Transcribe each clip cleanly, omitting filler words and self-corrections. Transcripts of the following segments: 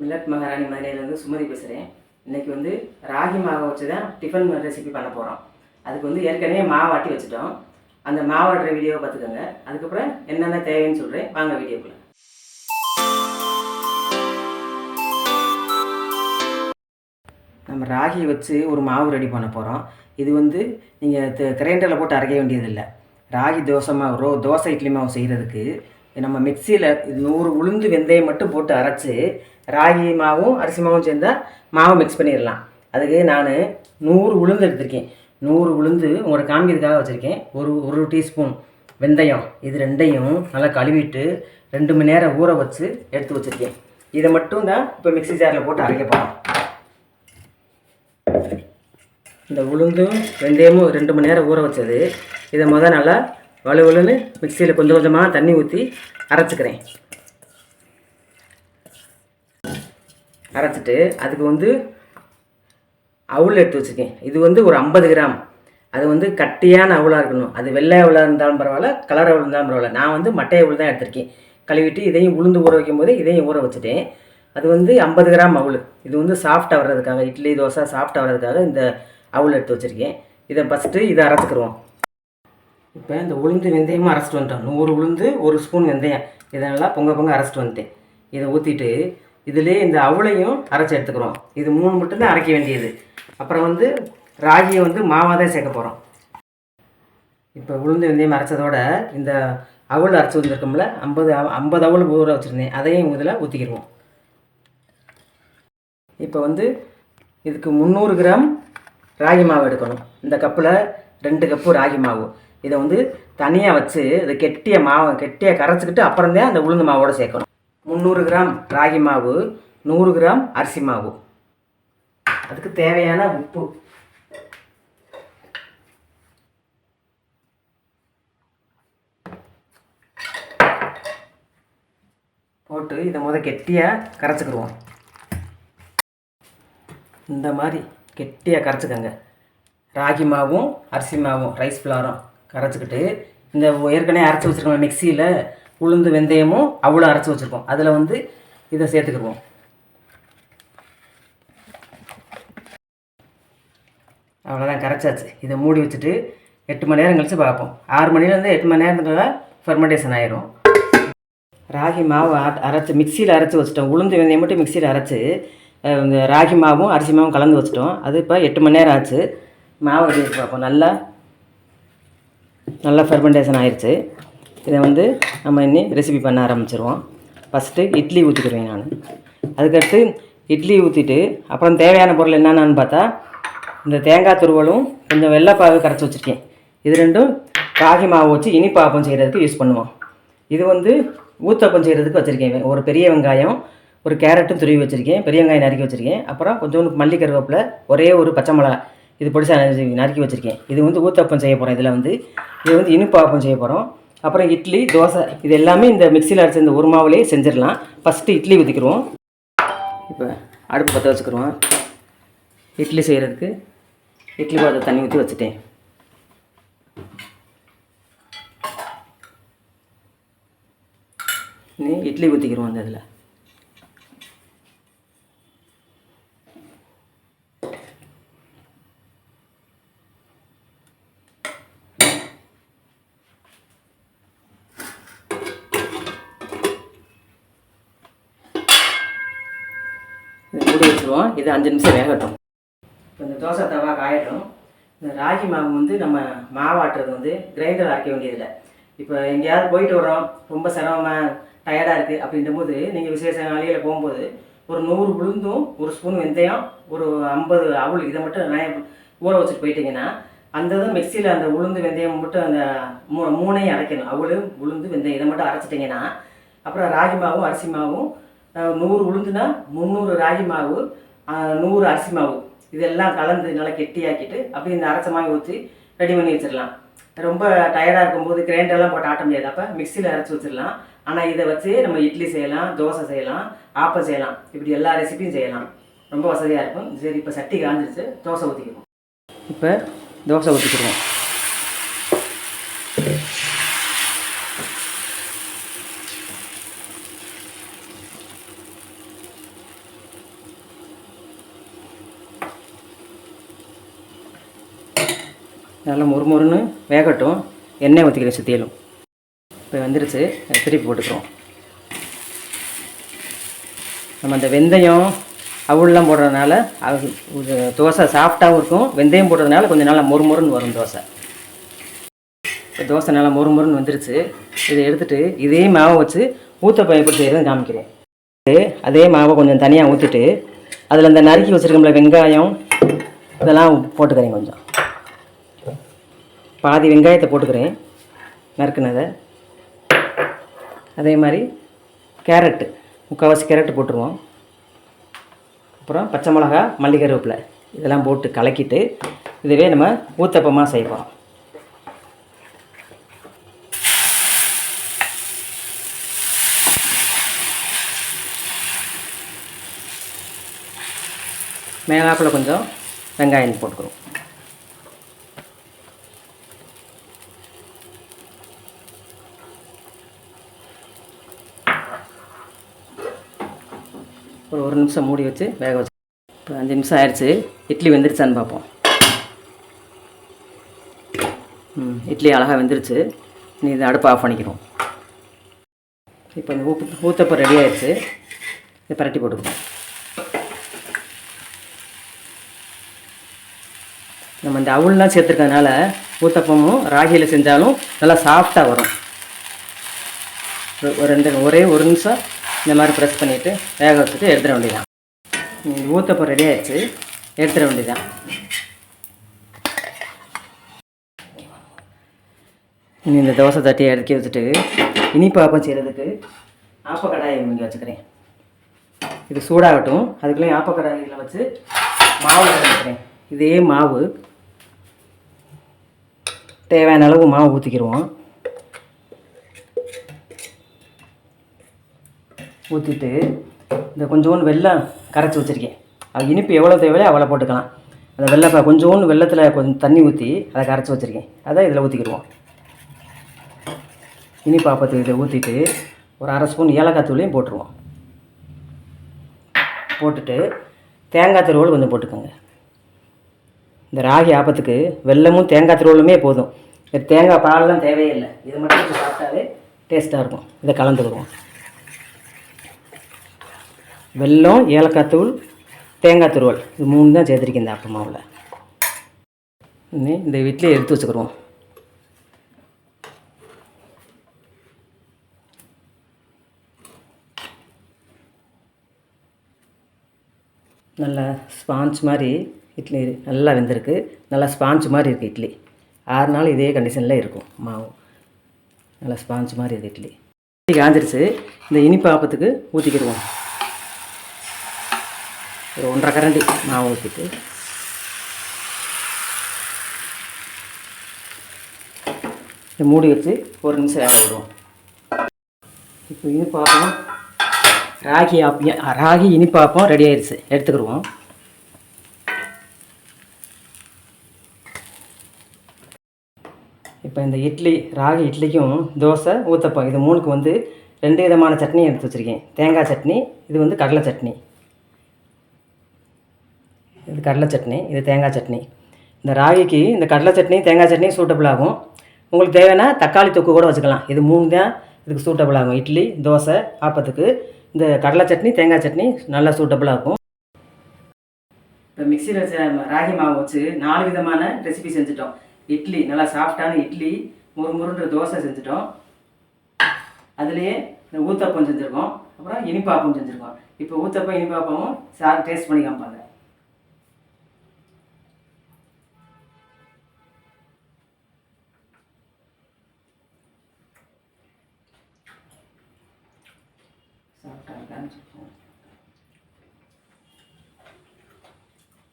Millet மகாராணி மதுரையிலேருந்து சுமதி பேசுகிறேன். இன்றைக்கி வந்து ராகி மாவை வச்சு தான் டிஃபன் ரெசிபி பண்ண போகிறோம். அதுக்கு வந்து ஏற்கனவே மாவாட்டி வச்சுட்டோம். அந்த மாவாட்டுற வீடியோவை பார்த்துக்கோங்க. அதுக்கப்புறம் என்னென்ன தேவைன்னு சொல்கிறேன், வாங்க வீடியோக்குள்ள. நம்ம ராகி வச்சு ஒரு மாவு ரெடி பண்ண போகிறோம். இது வந்து நீங்கள் கிரைண்டரில் போட்டு அரைக்க வேண்டியதில்லை. ராகி தோசை மாவு தோசை இட்லி மாவு செய்கிறதுக்கு நம்ம மிக்சியில் 100 உளுந்து வெந்தயம் மட்டும் போட்டு அரைச்சி ராகி மாவும் அரிசி மாவும் சேர்ந்தால் மாவு மிக்ஸ் பண்ணிடலாம். அதுக்கு நான் 100 உளுந்து எடுத்திருக்கேன். 100 உளுந்து உங்களோட காமிக்கிறதுக்காக வச்சுருக்கேன். ஒரு டீஸ்பூன் வெந்தயம், இது ரெண்டையும் நல்லா கழுவிட்டு 2 மணி நேரம் ஊற வச்சு எடுத்து வச்சுருக்கேன். இதை மட்டும் தான் இப்போ மிக்சி ஜாரில் போட்டு அரைக்க போகிறோம். இந்த உளுந்தும் வெந்தயமும் 2 மணி நேரம் ஊற வச்சது. இதை நல்லா வலுவலுன்னு மிக்சியில் கொஞ்சம் கொஞ்சமாக தண்ணி ஊற்றி அரைச்சிக்கிறேன். அரைச்சிட்டு அதுக்கு வந்து அவுள் எடுத்து வச்சுருக்கேன். இது வந்து ஒரு 50 கிராம். அது வந்து கட்டியான அவுளாக இருக்கணும். அது வெள்ளை அவுளாக இருந்தாலும் பரவாயில்ல, கலர் அவுள் இருந்தாலும் பரவாயில்ல. நான் வந்து மட்டை அவுள் தான் எடுத்திருக்கேன். கழுவிட்டு இதையும் உளுந்து ஊற வைக்கும் போது இதையும் ஊற வச்சுட்டேன். அது வந்து 50 கிராம் அவுள். இது வந்து சாஃப்ட் ஆகிறதுக்காக, இட்லி தோசை சாஃப்ட் ஆகிறதுக்காக இந்த அவுள் எடுத்து வச்சுருக்கேன். இதை ஃபஸ்ட்டு இதை அரைச்சிக்கிடுவோம். இப்போ இந்த உளுந்து வெந்தயமும் அரைச்சிட்டு வந்துட்டோம். 100 உளுந்து 1 ஸ்பூன் வெந்தயம் இதெல்லாம் பொங்க அரைச்சிட்டு வந்துட்டேன். இதை ஊற்றிட்டு இதிலே இந்த அவுளையும் அரைச்சி எடுத்துக்கிறோம். இது 3 மட்டும்தான் அரைக்க வேண்டியது. அப்புறம் வந்து ராகியை வந்து மாவாக தான் சேர்க்க போகிறோம். இப்போ உளுந்து வெந்தயம் அரைச்சதோட இந்த அவுள் அரைச்சி வந்துருக்கோம்ல, 50 அவுள் ஊற வச்சுருந்தேன், அதையும் இதில் ஊற்றிக்கிடுவோம். இப்போ வந்து இதுக்கு 300 கிராம் ராகி மாவு எடுக்கணும். இந்த கப்பில் 2 கப்பு ராகி மாவு. இதை வந்து தனியாக வச்சு இதை கெட்டியாக கரைச்சிக்கிட்டு அப்புறம் தான் அந்த உளுந்து மாவோடு சேர்க்கணும். 300 கிராம் ராகி மாவு, 100 கிராம் அரிசி மாவு, அதுக்கு தேவையான உப்பு, போட்டு இதை கெட்டியாக கரைச்சிக்கிடுவோம். இந்த மாதிரி கெட்டியாக கரைச்சிக்கங்க. ராகி மாவும் அரிசி மாவும் ரைஸ் ஃப்ளாரும் கரைச்சிக்கிட்டு இந்த ஏற்கனவே அரைச்சி வச்சுருக்கோம் மிக்சியில் உளுந்து வெந்தயமும் அவ்வளோ அரைச்சி வச்சுருக்கோம். அதில் வந்து இதை சேர்த்துக்கிடுவோம். அவ்வளோதான், கரைச்சாச்சு. இதை மூடி வச்சுட்டு 8 மணி நேரம் கழித்து பார்ப்போம். 6 மணிலேருந்து 8 மணி நேரத்துக்குள்ள ஃபெர்மெண்டேஷன் ஆயிரும். ராகி மாவு அரைச்சி மிக்சியில் அரைச்சி வச்சுட்டோம். உளுந்து வெந்தயம் மட்டும் மிக்சியில் அரைச்சி இந்த ராகி மாவும் அரிசி மாவும் கலந்து வச்சுட்டோம். அது இப்போ 8 மணி நேரம் ஆச்சு. மாவு எடுத்து பார்ப்போம். நல்லா ஃபெர்மெண்டேஷன் ஆயிடுச்சு. இதை வந்து நம்ம இன்னி ரெசிபி பண்ண ஆரம்பிச்சிருவோம். ஃபஸ்ட்டு இட்லி ஊற்றிக்கிடுவேன் நான். அதுக்கடுத்து இட்லி ஊற்றிட்டு அப்புறம் தேவையான பொருள் என்னென்னு பார்த்தா இந்த தேங்காய் துருவலும் கொஞ்சம் வெள்ளைப்பாகு கரைச்சி வச்சுருக்கேன். இது ரெண்டும் ராகி மாவு வச்சு இனிப்பாப்பம் செய்கிறதுக்கு யூஸ் பண்ணுவோம். இது வந்து ஊத்தப்பம் செய்கிறதுக்கு வச்சுருக்கேன். ஒரு பெரிய வெங்காயம், ஒரு கேரட்டும் துருவி வச்சுருக்கேன், பெரிய வெங்காயம் நறுக்கி வச்சுருக்கேன், அப்புறம் கொஞ்சோண்டு மல்லி கருவேப்பிலை, ஒரே ஒரு பச்சை மிளகா இது பொடிசாக நறுக்கி வச்சுருக்கேன். இது வந்து ஊத்தப்பம் செய்ய போகிறோம். இது வந்து இனிப்பாப்பம் செய்ய போகிறோம். அப்புறம் இட்லி தோசை இது எல்லாமே இந்த மிக்சியில் அரைச்சி இந்த ஒரு மாவுலேயே செஞ்சிடலாம். ஃபஸ்ட்டு இட்லி ஊற்றிக்கிடுவோம். இப்போ அடுப்பு பற்ற வச்சுக்கிடுவோம். இட்லி செய்கிறதுக்கு இட்லி பாத்திரத்தை தண்ணி ஊற்றி வச்சுட்டேன். இட்லி ஊற்றிக்கிடுவோம். அந்த இதில் மூடி வச்சுருவோம். இது 5 நிமிஷம் வேகட்டும். இப்போ இந்த தோசை தவா காயட்டும். இந்த ராகி மாவு வந்து நம்ம மாவாட்டுறது வந்து கிரைண்டர் அரைக்க வேண்டியதில்லை. இப்போ எங்கேயாவது போயிட்டு வரோம், ரொம்ப சிரமமாக டயர்டாக இருக்குது அப்படின்ற போது நீங்கள் விசேஷ நாளையில் போகும்போது ஒரு 100 உளுந்தும் 1 ஸ்பூன் வெந்தயம், ஒரு 50 அவுள் இதை மட்டும் ஊற வச்சுட்டு போயிட்டீங்கன்னா அந்த இது மிக்சியில் அந்த உளுந்து வெந்தயம் மட்டும் அந்த மூணையும் அரைக்கணும். அவுள் உளுந்து வெந்தயம் இதை மட்டும் அரைச்சிட்டிங்கன்னா அப்புறம் ராகி மாவும் அரிசி மாவும் 100 உளுந்துனா 300 ராகி மாவு, 100 அரிசி மாவு இதெல்லாம் கலந்து நல்லா கெட்டியாக்கிட்டு அப்படி இந்த அரைச்ச மாவு ஊற்றி ரெடி பண்ணி வச்சிடலாம். ரொம்ப டயர்டாக இருக்கும்போது கிரைண்டர்லாம் போட்டு ஆட்ட முடியாது. அப்போ மிக்சியில் அரைச்சி வச்சிடலாம். ஆனால் இதை வச்சு நம்ம இட்லி செய்யலாம், தோசை செய்யலாம், ஆப்பம் செய்யலாம், இப்படி எல்லா ரெசிபியும் செய்யலாம். ரொம்ப வசதியாக இருக்கும். சரி, இப்போ சட்டி காஞ்சிருச்சு, தோசை ஊற்றிக்குவோம். இப்போ தோசை ஊற்றிக்கிடுவோம். நல்லா மொறுமொறுன்னு வேகட்டும். எண்ணெய் ஊற்றிக்கிறேன் சுற்றிலும். இப்போ வந்துருச்சு, திருப்பி போட்டுக்கிறோம். நம்ம அந்த வெந்தயம் அவுள்லாம் போடுறதுனால தோசை சாஃப்டாகவும் இருக்கும். வெந்தயம் போடுறதுனால கொஞ்சம் நல்லா மொறுமொறுன்னு வரும் தோசை. இப்போ தோசை நல்லா மொறுமொறுன்னு வந்துருச்சு. இதை எடுத்துகிட்டு இதே மாவை வச்சு ஊத்தப்பம் எப்படி செய்கிறதுன்னு காமிக்கிறேன். அதே மாவை கொஞ்சம் தனியாக ஊற்றிட்டு அதில் இந்த நறுக்கி வச்சுருக்கோம்ல வெங்காயம் இதெல்லாம் போட்டுக்கிறேன். கொஞ்சம் பாதி வெங்காயத்தை போட்டுக்கிறேன் நறுக்குனதை. அதே மாதிரி கேரட்டு, முக்கால்வாசி கேரட்டு போட்டுருவோம். அப்புறம் பச்சை மிளகா, மல்லி, கருவேப்பிலை இதெல்லாம் போட்டு கலக்கிட்டு இதுவே நம்ம ஊத்தப்பமாக செய்ய போகிறோம். மேலாப்பில் கொஞ்சம் வெங்காயம் போட்டுக்கிறோம். ஒரு நிமிஷம் மூடி வச்சு வேக வச்சு. இப்போ 5 நிமிஷம் ஆயிடுச்சு. இட்லி வெந்துருச்சான்னு பார்ப்போம். இட்லி அழகாக வெந்துருச்சு. நீ இதை அடுப்பு ஆஃப் பண்ணிக்கிறோம். இப்போ இந்த ஊத்தப்பம் ரெடி ஆயிடுச்சு. இதை பரட்டி போட்டுக்கிறோம். நம்ம இந்த அவுள்லாம் சேர்த்துருக்கறதுனால ஊத்தப்பமும் ராகியில் செஞ்சாலும் நல்லா சாஃப்டாக வரும். ஒரே ஒரு நிமிஷம் இந்த மாதிரி ப்ரெஸ் பண்ணிவிட்டு வேக வச்சுட்டு எடுத்துட வேண்டியதான். ஊத்தப்பம் ரெடி ஆகிடுச்சு, எடுத்துட வேண்டியதான். இந்த தோசை தட்டியை இறக்கி வச்சுட்டு இனிப்பாப்பம் செய்கிறதுக்கு ஆப்பக்கடாயை இங்கே வச்சுக்கிறேன். இது சூடாகட்டும். அதுக்குள்ளேயும் ஆப்பக்கடாயில் வச்சு மாவு வச்சுக்கிறேன். இதே மாவு தேவையான அளவு மாவு ஊற்றிக்கிடுவோம். ஊற்றிட்டு இந்த கொஞ்சோண்டு வெல்லம் கரைச்சி வச்சுருக்கேன். அது இனிப்பு எவ்வளோ தேவையோ அவ்வளோ போட்டுக்கலாம். அந்த வெள்ளை கொஞ்சோண்டு வெள்ளத்தில் கொஞ்சம் தண்ணி ஊற்றி அதை கரைச்சி வச்சுருக்கேன். அதை இதில் ஊற்றிக்கிடுவோம். இனிப்பு ஆப்பத்துக்கு இதை ஊற்றிட்டு ஒரு 1/2 ஸ்பூன் ஏலக்காய் தூளையும் போட்டுருவோம். போட்டுட்டு தேங்காய் துருவல் கொஞ்சம் போட்டுக்கோங்க. இந்த ராகி ஆப்பத்துக்கு வெல்லமும் தேங்காய் துருவலுமே போதும். தேங்காய் பாலெலாம் தேவையே இல்லை. இது மட்டும் சாப்பிட்டாலே டேஸ்ட்டாக இருக்கும். இதை கலந்துக்கிடுவோம். வெல்லம், ஏலக்காய் தூள், தேங்காய் துருவல் இது 3 தான் சேர்த்துருக்கேன் இந்த ஆப்ப மாவில். இந்த இட்லியை எடுத்து வச்சுக்கிடுவோம். நல்லா ஸ்பாஞ்ச் மாதிரி இட்லி நல்லா வெந்திருக்கு. நல்லா ஸ்பாஞ்ச் மாதிரி இருக்குது இட்லி. 6 நாள் இதே கண்டிஷனில் இருக்கும் மாவு. நல்லா ஸ்பாஞ்ச் மாதிரி இருக்குது இட்லி. இட்லி காஞ்சிருச்சு. இந்த இனிப்பு ஆப்பத்துக்கு ஊற்றிக்கிடுவோம். ஒரு 1.5 கரண்டி மாவு ஊற்றிட்டு இதை மூடி வச்சு ஒரு நிமிஷம் வேக விடுவோம். இப்போ இனிப்பாப்பம் ராகி இனிப்பாப்பம் ரெடி ஆயிடுச்சு. எடுத்துக்கிடுவோம். இப்போ இந்த ராகி இட்லிக்கும் தோசை ஊத்தப்பம் இது 3க்கு 2 விதமான சட்னி எடுத்து வச்சுருக்கேன். தேங்காய் சட்னி, இது கடலை சட்னி. இது கடலை சட்னி, இது தேங்காய் சட்னி. இந்த ராகிக்கு இந்த கடலை சட்னி தேங்காய் சட்னி சூட்டபிள் ஆகும். உங்களுக்கு தேவைன்னா தக்காளி தொக்கு கூட வச்சுக்கலாம். இது 3 தான் இதுக்கு சூட்டபிள் ஆகும். இட்லி, தோசை, ஆப்பத்துக்கு இந்த கடலை சட்னி தேங்காய் சட்னி நல்லா சூட்டபிளாக இருக்கும். இப்போ மிக்சியில் வச்ச ராகி மாவு வச்சு 4 விதமான ரெசிபி செஞ்சுட்டோம். இட்லி நல்லா சாஃப்டான இட்லி, முறுமுறுன்ற தோசை செஞ்சுட்டோம். அதுலேயே இந்த ஊத்தப்பம் செஞ்சுருக்கோம். அப்புறம் இனிப்பாப்பம் செஞ்சுருக்கோம். இப்போ ஊத்தப்பம் இனிப்பாப்பமும் டேஸ்ட் பண்ணி காமிப்பாங்க.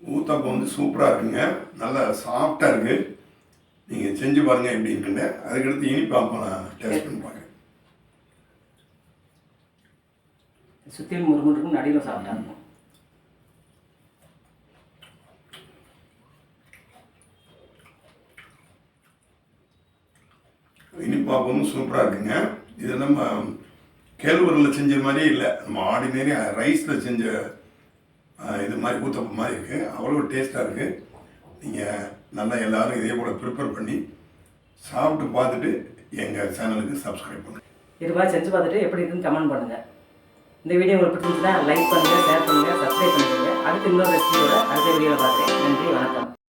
ஊத்தப்பம் சூப்பராக இருக்குங்க. நல்லா சாஃப்டாக இருக்குது. நீங்கள் செஞ்சு பாருங்கள் எப்படி இருக்குன்னு. அதுக்கடுத்து இனிப்பாப்பம் நான் டேஸ்ட் பண்ணி பார்க்குறேன். சுற்றிலும் முருகன் இருக்கும், நடுவில் சாஃப்டாக இருக்கும். இனிப்பாப்பமும் சூப்பராக இருக்குங்க. இது நம்ம கேழ்வரகில் செஞ்ச மாதிரியே இல்லை. நம்ம ஆர்டினரி ரைஸில் செஞ்ச இது மாதிரி ஊத்தப்பம் மாதிரி இருக்குது. அவ்வளோ டேஸ்ட்டாக இருக்குது. நீங்கள் நல்லா எல்லோரும் இதே போல் ப்ரிப்பேர் பண்ணி சாப்பிட்டு பார்த்துட்டு எங்கள் சேனலுக்கு சப்ஸ்கிரைப் பண்ணுங்கள். இது மாதிரி செஞ்சு பார்த்துட்டு எப்படி இருக்குன்னு கமெண்ட் பண்ணுங்கள். இந்த வீடியோ உங்களுக்கு பிடிச்சிருந்தா லைக் பண்ணுங்கள், ஷேர் பண்ணுங்கள், சப்ஸ்கிரைப் பண்ணுங்கள். அடுத்து இன்னொரு ரெசிபியோட அடுத்த வீடியோவில் பார்க்குறேன். நன்றி, வணக்கம்.